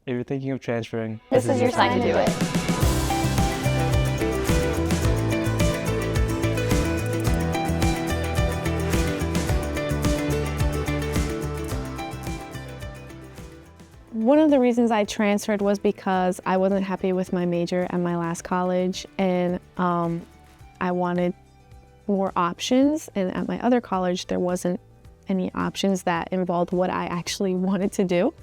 If you're thinking of transferring, this is your time to do it. One of the reasons I transferred was because I wasn't happy with my major at my last college, and I wanted more options, and at my other college there wasn't any options that involved what I actually wanted to do.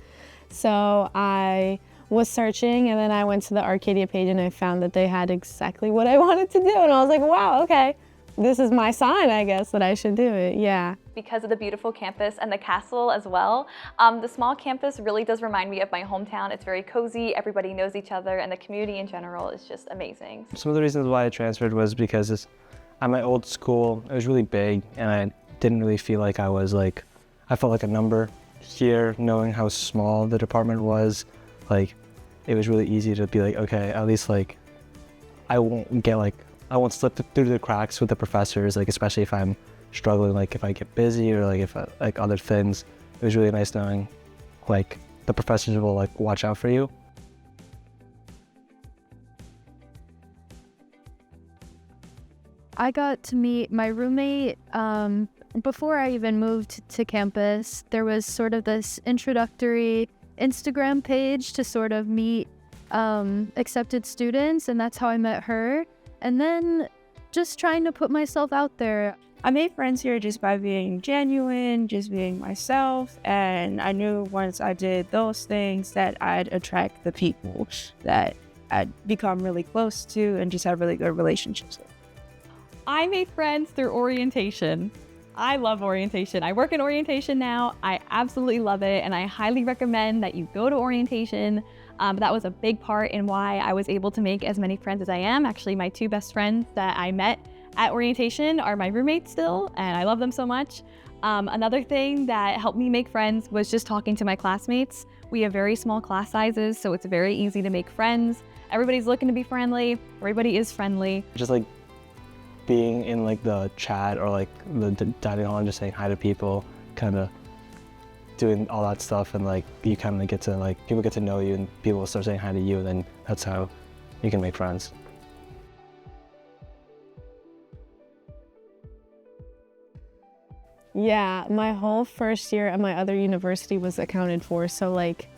So I was searching, and then I went to the Arcadia page and I found that they had exactly what I wanted to do, and I was like, wow, okay, this is my sign, I guess, that I should do it. Yeah. Because of the beautiful campus and the castle as well. The small campus really does remind me of my hometown. It's very cozy, everybody knows each other, and the community in general is just amazing. Some of the reasons why I transferred was because at my old school, it was really big, and I didn't really feel like I felt like a number. Here, knowing how small the department was, like, it was really easy to be like, okay, at least like, I won't slip through the cracks with the professors, like, especially if I'm struggling, like if I get busy or like if like other things. It was really nice knowing like the professors will like watch out for you. I got to meet my roommate before I even moved to campus. There was sort of this introductory Instagram page to sort of meet accepted students, and that's how I met her. And then just trying to put myself out there. I made friends here just by being genuine, just being myself, and I knew once I did those things that I'd attract the people that I'd become really close to and just have really good relationships with. I made friends through orientation. I love orientation. I work in orientation now. I absolutely love it, and I highly recommend that you go to orientation. That was a big part in why I was able to make as many friends as I am. Actually, my two best friends that I met at orientation are my roommates still, and I love them so much. Another thing that helped me make friends was just talking to my classmates. We have very small class sizes, so it's very easy to make friends. Everybody's looking to be friendly. Everybody is friendly. Just like being in like the chat or like the dining hall and just saying hi to people, kind of doing all that stuff, and like you kind of get to like, people get to know you and people will start saying hi to you, and then that's how you can make friends. Yeah, my whole first year at my other university was accounted for. So like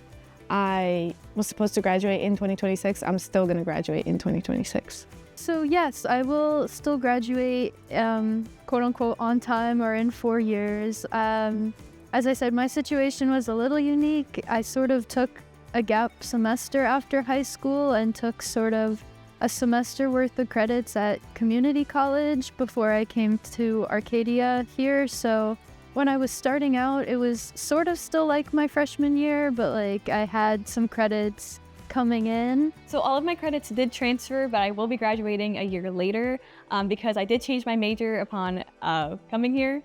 I was supposed to graduate in 2026. I'm still gonna graduate in 2026. So yes, I will still graduate quote unquote on time or in 4 years. As I said, my situation was a little unique. I sort of took a gap semester after high school and took sort of a semester worth of credits at community college before I came to Arcadia here. So when I was starting out, it was sort of still like my freshman year, but like I had some credits coming in. So all of my credits did transfer, but I will be graduating a year later because I did change my major upon coming here.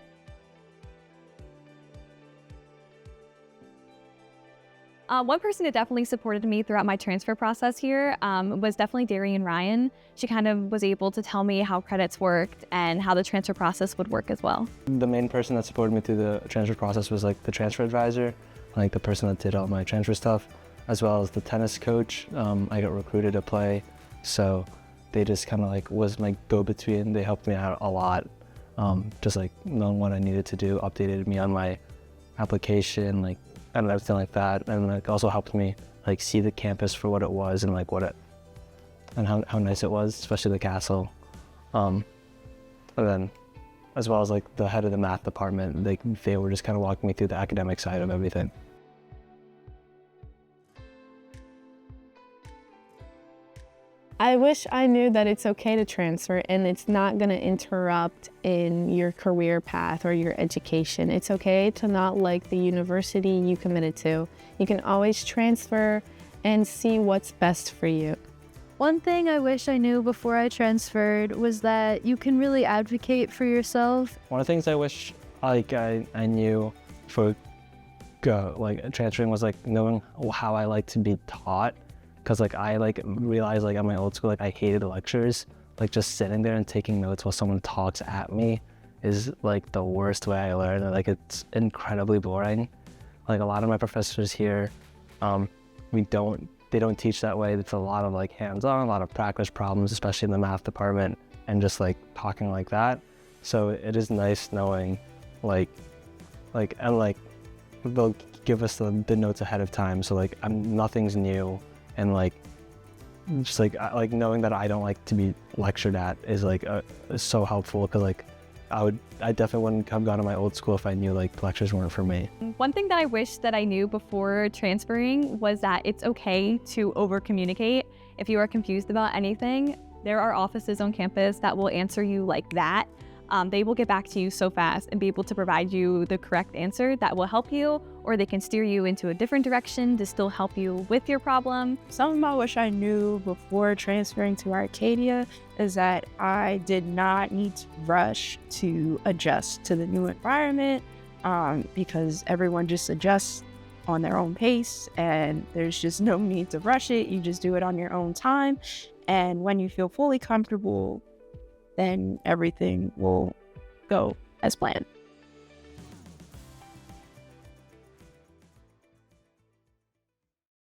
One person that definitely supported me throughout my transfer process here was definitely Darian Ryan. She kind of was able to tell me how credits worked and how the transfer process would work as well. The main person that supported me through the transfer process was like the transfer advisor, like the person that did all my transfer stuff, as well as the tennis coach. I got recruited to play, so they just kind of like was my go-between. They helped me out a lot, just like knowing what I needed to do, updated me on my application, like, and everything like that, and like also helped me like see the campus for what it was and like and how nice it was, especially the castle. And then as well as like the head of the math department, they were just kind of walking me through the academic side of everything. I wish I knew that it's okay to transfer and it's not gonna interrupt in your career path or your education. It's okay to not like the university you committed to. You can always transfer and see what's best for you. One thing I wish I knew before I transferred was that you can really advocate for yourself. One of the things I wish like I knew for like transferring was like knowing how I like to be taught. Cause like I realized like at my old school, like I hated lectures. Like just sitting there and taking notes while someone talks at me is like the worst way I learn. Like it's incredibly boring. Like a lot of my professors here, they don't teach that way. It's a lot of like hands-on, a lot of practice problems, especially in the math department, and just like talking like that. So it is nice knowing like they'll give us the notes ahead of time. So like nothing's new, and like just like knowing that I don't like to be lectured at is like is so helpful, because like I definitely wouldn't have gone to my old school if I knew like lectures weren't for me. One thing that I wish that I knew before transferring was that it's okay to over communicate. If you are confused about anything, there are offices on campus that will answer you like that. They will get back to you so fast and be able to provide you the correct answer that will help you, or they can steer you into a different direction to still help you with your problem. Something I wish I knew before transferring to Arcadia is that I did not need to rush to adjust to the new environment, because everyone just adjusts on their own pace, and there's just no need to rush it. You just do it on your own time. And when you feel fully comfortable, then everything will go as planned.